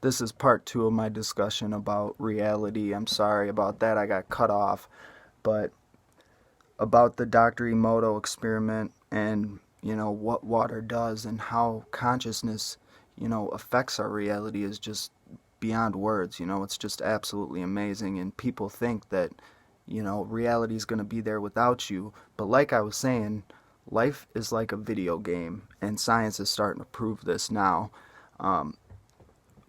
This is part two of my discussion about reality. I'm sorry about that. I got cut off. But about the Dr. Emote experiment and, what water does and how consciousness, affects our reality is just beyond words. It's just absolutely amazing. And people think that, reality is going to be there without you. But like I was saying, life is like a video game, and science is starting to prove this now. Um,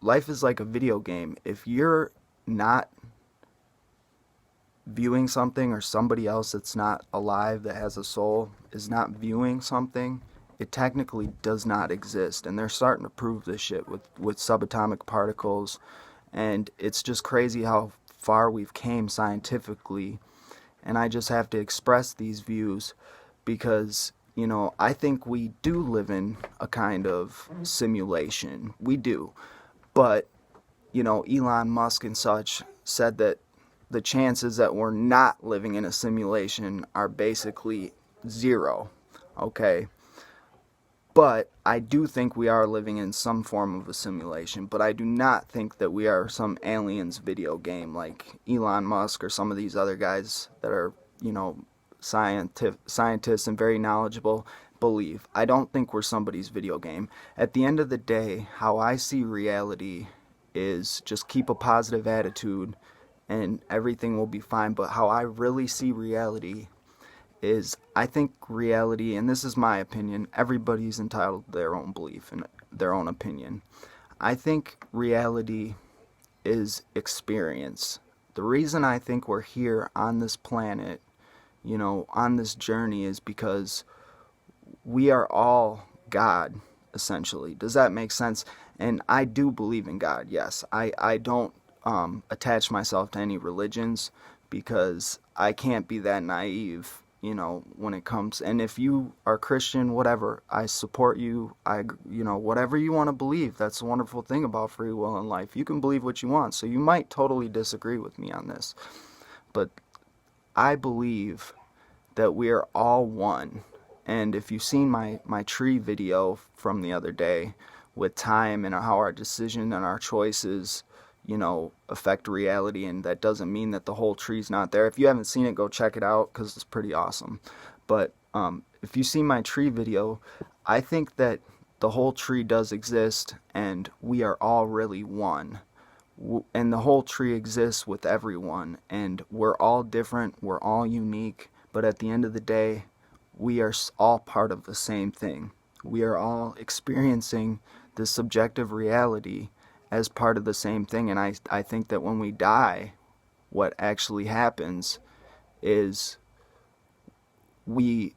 Life is like a video game. If you're not viewing something, or somebody else that's not alive, that has a soul, is not viewing something, it technically does not exist. And they're starting to prove this shit with subatomic particles. And it's just crazy how far we've came scientifically. And I just have to express these views because, I think we do live in a kind of simulation. We do. But, Elon Musk and such said that the chances that we're not living in a simulation are basically zero. Okay? But I do think we are living in some form of a simulation. But I do not think that we are some aliens video game like Elon Musk or some of these other guys that are, scientists and very knowledgeable believe. I don't think we're somebody's video game. At the end of the day, how I see reality is just keep a positive attitude and everything will be fine. But how I really see reality is, I think reality, and this is my opinion, everybody's entitled to their own belief and their own opinion. I think reality is experience. The reason I think we're here on this planet, on this journey, is because we are all God, essentially. Does that make sense? And I do believe in God, yes. I don't attach myself to any religions because I can't be that naive, when it comes. And if you are Christian, whatever, I support you. Whatever you want to believe, that's the wonderful thing about free will in life. You can believe what you want. So you might totally disagree with me on this. But I believe that we are all one. And if you've seen my tree video from the other day with time and how our decision and our choices, affect reality, and that doesn't mean that the whole tree's not there. If you haven't seen it, go check it out because it's pretty awesome. But if you see my tree video, I think that the whole tree does exist and we are all really one. And the whole tree exists with everyone, and we're all different, we're all unique, but at the end of the day, we are all part of the same thing. We are all experiencing this subjective reality as part of the same thing. And I think that when we die, what actually happens is we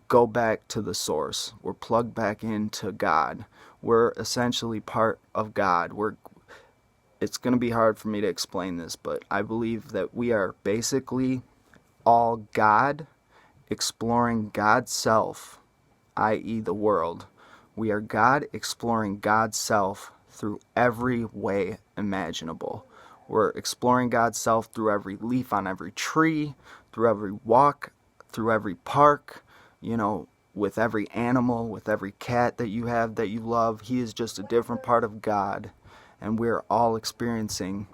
go back to the source. We're plugged back into God. We're essentially part of God. It's going to be hard for me to explain this, but I believe that we are basically all God exploring God's self, i.e. the world. We are God exploring God's self through every way imaginable. We're exploring God's self through every leaf on every tree, through every walk, through every park, with every animal, with every cat that you have that you love. He is just a different part of God, and we're all experiencing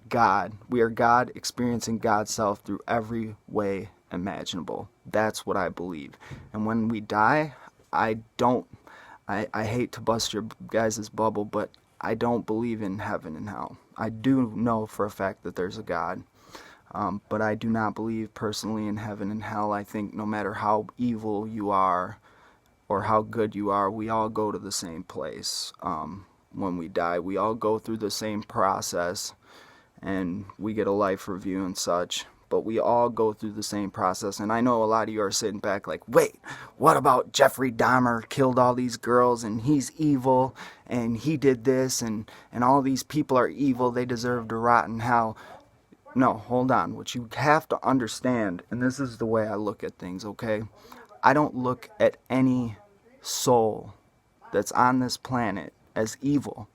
God. We are God experiencing God's self through every way imaginable. That's what I believe. And when we die, I hate to bust your guys' bubble, but I don't believe in heaven and hell. I do know for a fact that there's a God, but I do not believe personally in heaven and hell. I think no matter how evil you are or how good you are, we all go to the same place. When we die, we all go through the same process, and we get a life review and such. But we all go through the same process. And I know a lot of you are sitting back like, wait, what about Jeffrey Dahmer killed all these girls and he's evil and he did this and all these people are evil, they deserve to rot in hell. No, hold on. What you have to understand, and this is the way I look at things, okay? I don't look at any soul that's on this planet as evil.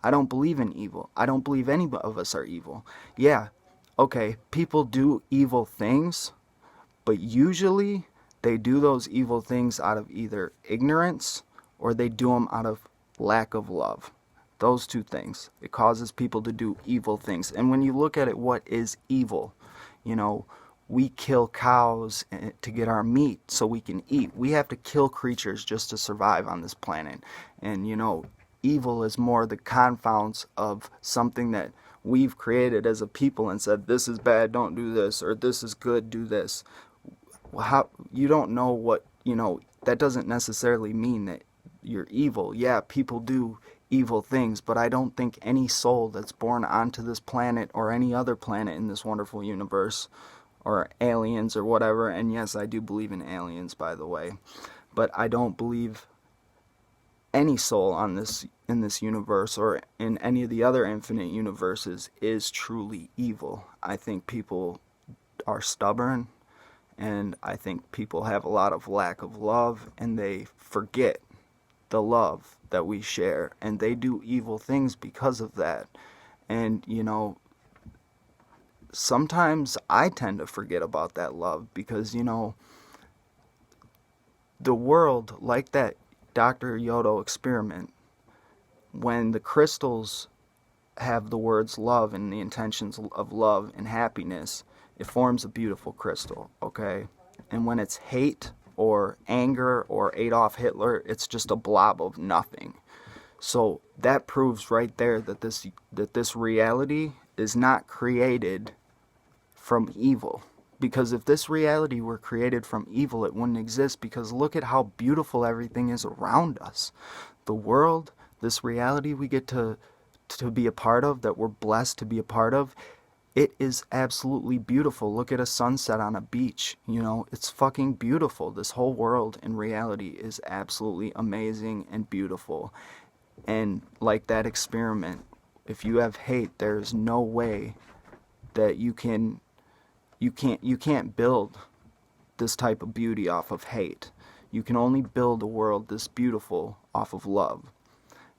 I don't believe in evil. I don't believe any of us are evil. Yeah, okay, people do evil things, but usually they do those evil things out of either ignorance or they do them out of lack of love. Those two things. It causes people to do evil things. And when you look at it, what is evil? You know, we kill cows to get our meat so we can eat. We have to kill creatures just to survive on this planet. And, you know, evil is more the confounds of something that we've created as a people and said, this is bad, don't do this, or this is good, do this. How you don't know what, you know, that doesn't necessarily mean that you're evil. Yeah, people do evil things, but I don't think any soul that's born onto this planet or any other planet in this wonderful universe, or aliens or whatever, and yes, I do believe in aliens, by the way, but I don't believe any soul on this in this universe or in any of the other infinite universes is truly evil. I think people are stubborn, and I think people have a lot of lack of love, and they forget the love that we share, and they do evil things because of that. And, you know, sometimes I tend to forget about that love because, you know, the world, like that Dr. Yodo experiment, when the crystals have the words love and the intentions of love and happiness, it forms a beautiful crystal, okay? And when it's hate or anger or Adolf Hitler, it's just a blob of nothing. So that proves right there that this reality is not created from evil. Because if this reality were created from evil, it wouldn't exist, because look at how beautiful everything is around us. The world, this reality we get to be a part of, that we're blessed to be a part of, it is absolutely beautiful. Look at a sunset on a beach. You know, it's fucking beautiful. This whole world in reality is absolutely amazing and beautiful. And like that experiment, if you have hate, there's no way that you can't build this type of beauty off of hate. You can only build a world this beautiful off of love.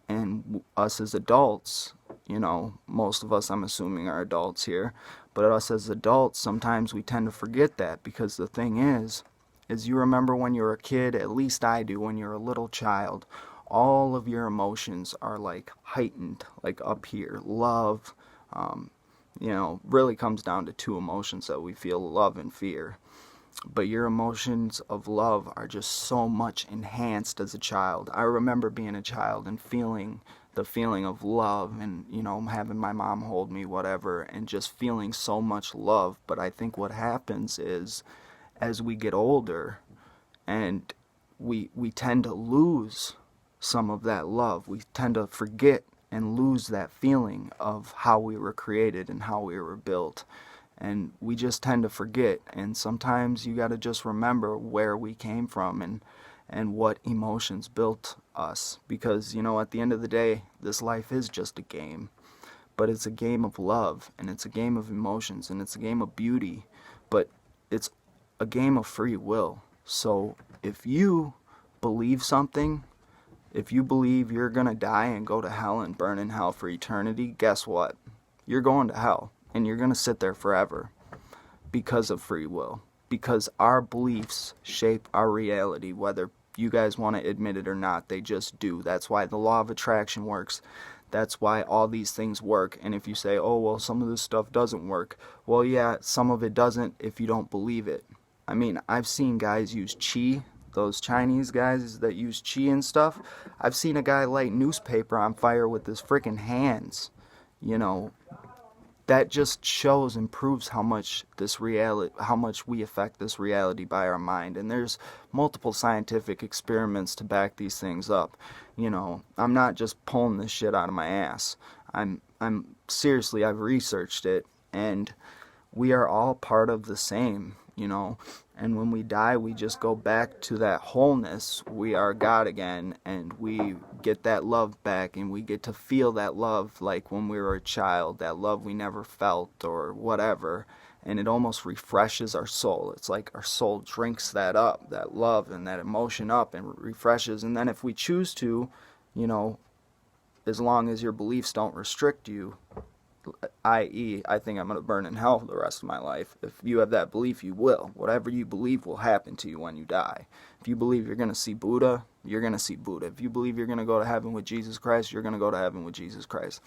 And us as adults, you know, most of us, I'm assuming, are adults here, but us as adults, sometimes we tend to forget that, because the thing is you remember when you're a kid, at least I do, when you're a little child, all of your emotions are like heightened, like up here. Love, you know, really comes down to two emotions that we feel, love and fear. But your emotions of love are just so much enhanced as a child. I remember being a child and feeling the feeling of love, and, you know, having my mom hold me, whatever, and just feeling so much love. But I think what happens is, as we get older, and we tend to lose some of that love. We tend to forget and lose that feeling of how we were created and how we were built. And we just tend to forget. And sometimes you got to just remember where we came from and what emotions built us. Because, you know, at the end of the day, this life is just a game. But it's a game of love, and it's a game of emotions, and it's a game of beauty. But it's a game of free will. So if you believe something, if you believe you're going to die and go to hell and burn in hell for eternity, guess what? You're going to hell. And you're going to sit there forever because of free will. Because our beliefs shape our reality, whether you guys want to admit it or not. They just do. That's why the law of attraction works. That's why all these things work. And if you say, oh, well, some of this stuff doesn't work. Well, yeah, some of it doesn't if you don't believe it. I mean, I've seen guys use chi, those Chinese guys that use chi and stuff. I've seen a guy light newspaper on fire with his freaking hands, you know. That just shows and proves how much we affect this reality by our mind. And there's multiple scientific experiments to back these things up. You know, I'm not just pulling this shit out of my ass. I'm seriously, I've researched it, and we are all part of the same, you know. And when we die, we just go back to that wholeness. We are God again, and we get that love back, and we get to feel that love like when we were a child, that love we never felt or whatever. And it almost refreshes our soul. It's like our soul drinks that up, that love and that emotion up, and refreshes. And then if we choose to, you know, as long as your beliefs don't restrict you, i.e., I think I'm going to burn in hell for the rest of my life. If you have that belief, you will. Whatever you believe will happen to you when you die. If you believe you're going to see Buddha, you're going to see Buddha. If you believe you're going to go to heaven with Jesus Christ, you're going to go to heaven with Jesus Christ.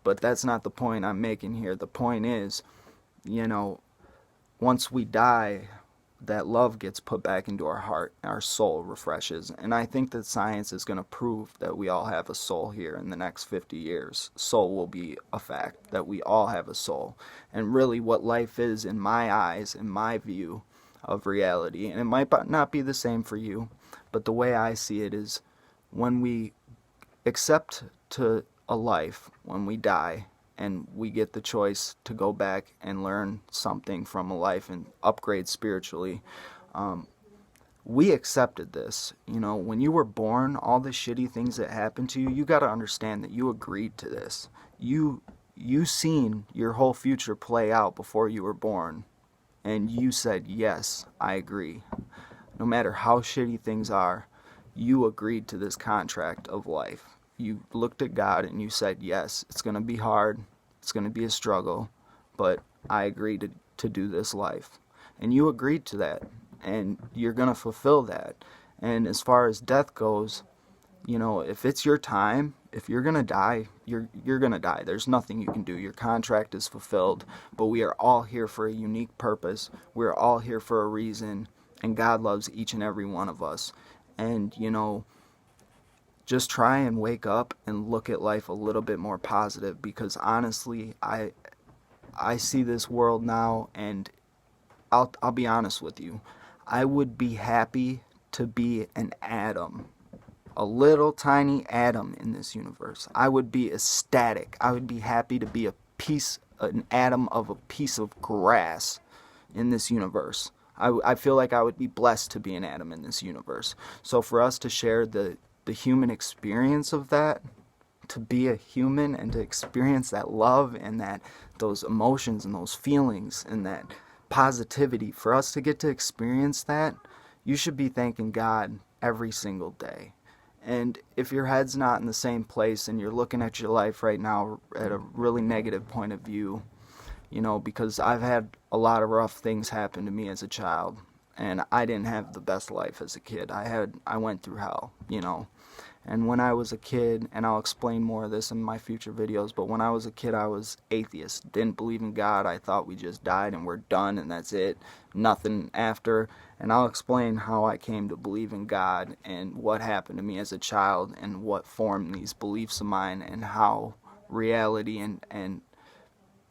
But that's not the point I'm making here. The point is, once we die, that love gets put back into our heart, our soul refreshes. And I think that science is going to prove that we all have a soul here in the next 50 years. Soul will be a fact, that we all have a soul. And really what life is, in my eyes, in my view of reality, and it might not be the same for you, but the way I see it is, when we accept to a life, when we die, and we get the choice to go back and learn something from a life and upgrade spiritually. We accepted this. When you were born, all the shitty things that happened to you, you got to understand that you agreed to this. You seen your whole future play out before you were born, and you said, yes, I agree. No matter how shitty things are, you agreed to this contract of life. You looked at God and you said, yes, it's going to be hard, it's going to be a struggle, but I agree to do this life. And you agreed to that, and you're going to fulfill that. And as far as death goes, if it's your time, if you're going to die, you're going to die. There's nothing you can do. Your contract is fulfilled, but we are all here for a unique purpose. We're all here for a reason, and God loves each and every one of us. And, just try and wake up and look at life a little bit more positive, because honestly, I see this world now, and I'll be honest with you. I would be happy to be an atom, a little tiny atom in this universe. I would be ecstatic. I would be happy to be an atom of a piece of grass in this universe. I feel like I would be blessed to be an atom in this universe. So for us to share the human experience of that, to be a human and to experience that love and those emotions and those feelings and that positivity, for us to get to experience that, you should be thanking God every single day. And if your head's not in the same place and you're looking at your life right now at a really negative point of view, because I've had a lot of rough things happen to me as a child, and I didn't have the best life as a kid. I went through hell, And when I was a kid, and I'll explain more of this in my future videos, but when I was a kid, I was atheist. Didn't believe in God. I thought we just died and we're done and that's it. Nothing after. And I'll explain how I came to believe in God and what happened to me as a child and what formed these beliefs of mine, and how reality and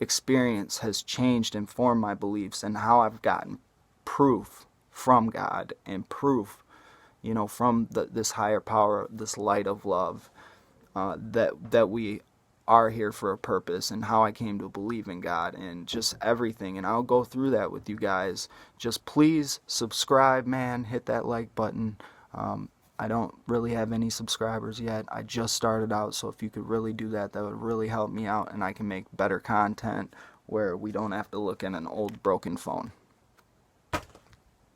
experience has changed and formed my beliefs, and how I've gotten proof from God and proof, from this higher power, this light of love, that we are here for a purpose, and how I came to believe in God, and just everything. And I'll go through that with you guys. Just please subscribe, man. Hit that like button. I don't really have any subscribers yet. I just started out, so if you could really do that, that would really help me out, and I can make better content where we don't have to look at an old broken phone.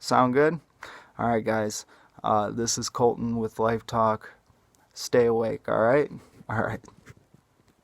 Sound good? Alright guys, this is Colton with Life Talk. Stay awake, alright? Alright.